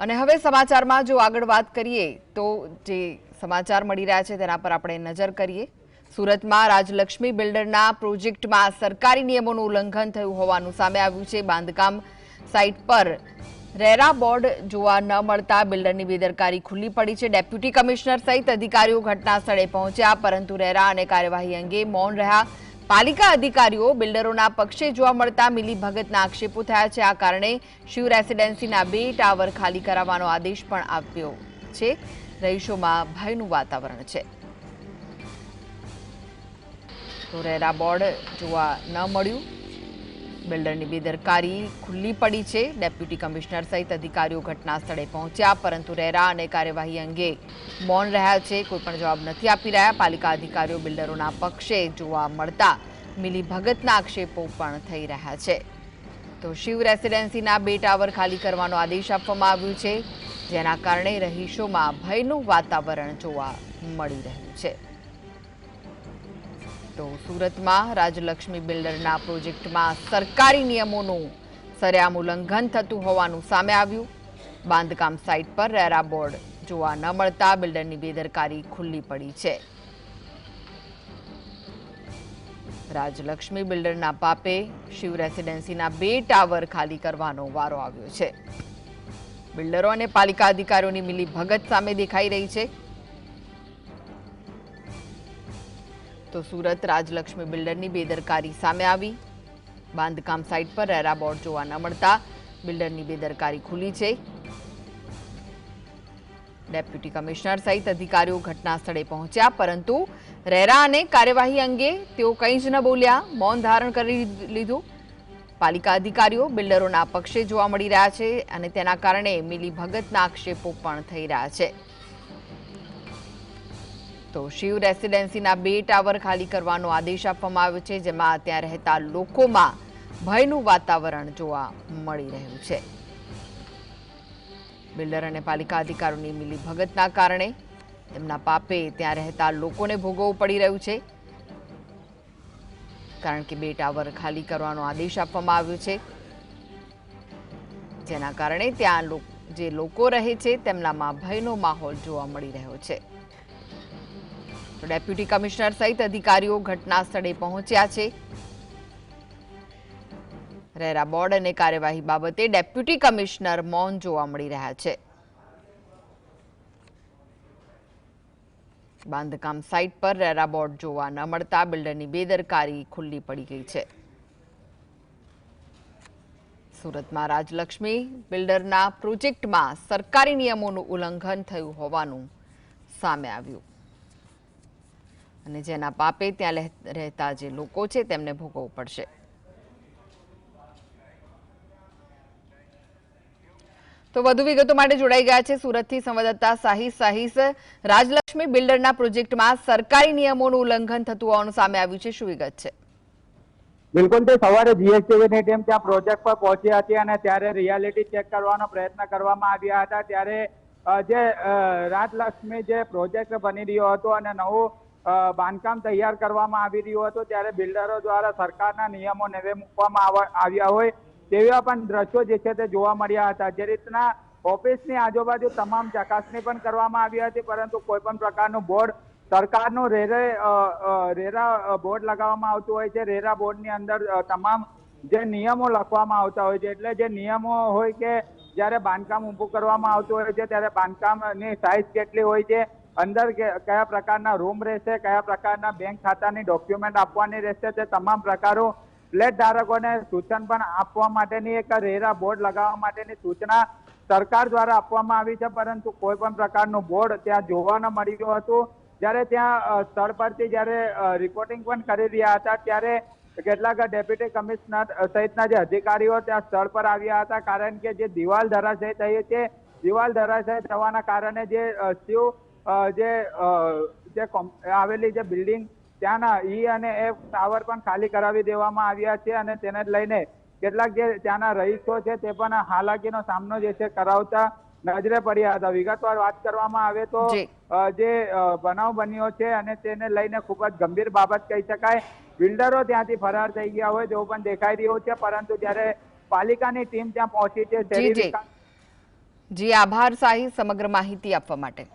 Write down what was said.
અને હવે સમાચારમાં જો આગળ વાત કરીએ તો જે સમાચાર મળી રહ્યા છે તેના પર આપણે નજર કરીએ। સુરતમાં રાજલક્ષ્મી બિલ્ડરના પ્રોજેક્ટમાં સરકારી નિયમોનું ઉલ્લંઘન થયું હોવાનું સામે આવ્યું છે। બાંધકામ સાઇટ પર રેરા બોર્ડ જોવા ન મળતા બિલ્ડરની બેદરકારી ખુલ્લી પડી છે। ડેપ્યુટી કમિશનર સહિત અધિકારીઓ ઘટના સ્થળે પહોંચ્યા, પરંતુ રેરા અને કાર્યવાહી અંગે મૌન રહ્યા। પાલિકા અધિકારીઓ બિલ્ડરોના પક્ષે જોવા મળતા મિલીભગતના આક્ષેપો થયા છે। આ કારણે શિવ રેસિડેન્સીના 2 ટાવર ખાલી કરાવવાનો આદેશ પણ આપ્યો છે। રહીશોમાં ભયનું વાતાવરણ છે। તો રેરા બોર્ડ જોવા ન મળ્યું, બિલ્ડરની બેદરકારી ખુલ્લી પડી છે। ડેપ્યુટી કમિશનર સહિત અધિકારીઓ ઘટના સ્થળે પહોંચ્યા, પરંતુ રેરા અને કાર્યવાહી અંગે મૌન રહ્યા છે, કોઈ પણ જવાબ નથી આપી રહ્યા। પાલિકા અધિકારીઓ બિલ્ડરોના પક્ષે જોવા મળતા મિલીભગતના આક્ષેપો પણ થઈ રહ્યા છે। તો શિવ રેસિડેન્સીના 2 ટાવર ખાલી કરવાનો આદેશ આપવામાં આવ્યો છે, જેના કારણે રહીશોમાં ભયનું વાતાવરણ જોવા મળી રહ્યું છે। તો સુરતમાં રાજલક્ષ્મી બિલ્ડરના પ્રોજેક્ટમાં સરકારી નિયમોનું સરેઆમ ઉલ્લંઘન થતું હોવાનું સામે આવ્યું। બાંધકામ સાઇટ પર રેરા બોર્ડ જોવા ન મળતા બિલ્ડરની બેદરકારી ખુલ્લી પડી છે। રાજલક્ષ્મી બિલ્ડરના પાપે શિવ રેસિડેન્સીના 2 ટાવર ખાલી કરવાનો વારો આવ્યો છે। બિલ્ડરો અને પાલિકા અધિકારીઓની મિલીભગત સામે દેખાઈ રહી છે। તો સુરત રાજલક્ષ્મી બિલ્ડરની બેદરકારી સામે આવી। બાંધકામ સાઇટ પર રેરા બોર્ડ જોવા ન મળતા બિલ્ડરની બેદરકારી ખુલી છે। ડેપ્યુટી કમિશનર સહિત અધિકારીઓ ઘટના સ્થળે પહોંચ્યા, પરંતુ રેરા અને કાર્યવાહી અંગે તેઓ કંઈ જ ન બોલ્યા, મૌન ધારણ કરી લીધું। પાલિકા અધિકારીઓ બિલ્ડરોના પક્ષે જોવા મળી રહ્યા છે અને તેના કારણે મિલીભગતના આક્ષેપો પણ થઈ રહ્યા છે। તો શિવ રેસિડેન્સીના 2 ટાવર ખાલી કરવાનો આદેશ આપવામાં આવ્યો છે, જેમાં ત્યાં રહેતા લોકોમાં ભયનું વાતાવરણ જોવા મળી રહ્યું છે। બિલ્ડર અને પાલિકા અધિકારીઓની મિલીભગતના કારણે તેમના પાપે ત્યાં રહેતા લોકોને ભોગવવું પડી રહ્યું છે, કારણ કે 2 ટાવર ખાલી કરવાનો આદેશ આપવામાં આવ્યો છે, જેના કારણે ત્યાં જે લોકો રહે છે તેમનામાં ભયનો માહોલ જોવા મળી રહ્યો છે। તો ડેપ્યુટી કમિશનર સહિત અધિકારીઓ ઘટના સ્થળે પહોંચ્યા છે। રેરા બોર્ડ અને કાર્યવાહી બાબતે ડેપ્યુટી કમિશનર મૌન જોવા મળી રહ્યા છે। બાંધકામ સાઇટ પર રેરા બોર્ડ જોવા ન મળતા બિલ્ડરની બેદરકારી ખુલ્લી પડી ગઈ છે। સુરતમાં રાજલક્ષ્મી બિલ્ડરના પ્રોજેક્ટમાં સરકારી નિયમોનું ઉલ્લંઘન થયું હોવાનું સામે આવ્યું, અને જેના પાપે ત્યાં રહેતા જે લોકો છે તેમને ભોગવવું પડશે। તો વધુ વિગતો માટે જોડાઈ ગયા છે સુરતથી સંવાદદાતા સાહિસ। રાજલક્ષ્મી બિલ્ડરના પ્રોજેક્ટમાં સરકારી નિયમોનું ઉલ્લંઘન થતું હોવાનું સામે આવ્યું છે, શું વિગત છે? બિલકુલ, તે સવારે જીએસટીવીની ટીમ ત્યાં પ્રોજેક્ટ પર પહોંચી હતી અને ત્યારે રિયાલિટી ચેક કરવાનો પ્રયત્ન કરવામાં આવ્યા હતા। ત્યારે જે રાજલક્ષ્મી જે પ્રોજેક્ટ બની રહ્યો હતો અને નવું બાંધકામ તૈયાર કરવામાં આવી રહ્યું હતું, ત્યારે બિલ્ડરો દ્વારા સરકારના નિયમો નેવે મૂકવામાં આવ્યા હોય તેવા પણ દ્રશ્યો જે છે તે જોવા મળ્યા હતા। જે રીતના ઓફિસની આજુબાજુ તમામ ચકાસણી પણ કરવામાં આવી હતી, પરંતુ કોઈ પણ પ્રકારનું બોર્ડ સરકારનું રેરા બોર્ડ લગાવવામાં આવતું હોય છે। રેરા બોર્ડની અંદર તમામ જે નિયમો લખવામાં આવતા હોય છે, એટલે જે નિયમો હોય કે જ્યારે બાંધકામ ઊભું કરવામાં આવતું હોય છે ત્યારે બાંધકામની સાઇઝ કેટલી હોય છે, અંદર કયા પ્રકારના રૂમ રહેશે, કયા પ્રકારના બેંક ખાતાની ડોક્યુમેન્ટ આપવાની રહેશે, તે તમામ પ્રકારો ફ્લેટ ધારકોને સૂચન પણ આપવા માટેની એક રેરા બોર્ડ લગાવવા માટેની સૂચના સરકાર દ્વારા આપવામાં આવી છે, પરંતુ કોઈ પણ પ્રકારનું બોર્ડ ત્યાં જોવા ન મળી રહ્યું હતું। જ્યારે ત્યાં સ્થળ પરથી જ્યારે રિપોર્ટિંગ પણ કરી રહ્યા હતા, ત્યારે કેટલાક ડેપ્યુટી કમિશનર સહિતના જે અધિકારીઓ ત્યાં સ્થળ પર આવ્યા હતા, કારણ કે જે દિવાલ ધરાશય થઈ છે, દિવાલ ધરાશય થવાના કારણે જે આવેલી જે બિલ્ડિંગ ત્યાંના E અને F ટાવર પણ ખાલી કરાવી દેવામાં આવ્યા છે, અને તેને લઈને કેટલાક જે ત્યાંના રહીશો છે તે પણ હાલાકીનો સામનો જે છે કરાવતા નજરે પડ્યા હતા। વિગતવાર વાત કરવામાં આવે તો જે બનાવ બન્યો છે અને તેને લઈને ખૂબ જ ગંભીર બાબત કહી શકાય। બિલ્ડરો ત્યાંથી ફરાર થઈ ગયા હોય તેવું પણ દેખાઈ રહ્યું છે, પરંતુ જ્યારે પાલિકાની ટીમ ત્યાં પહોંચી છે, શહેરી વિકાસ જી આભાર સાહી સમગ્ર માહિતી આપવા માટે.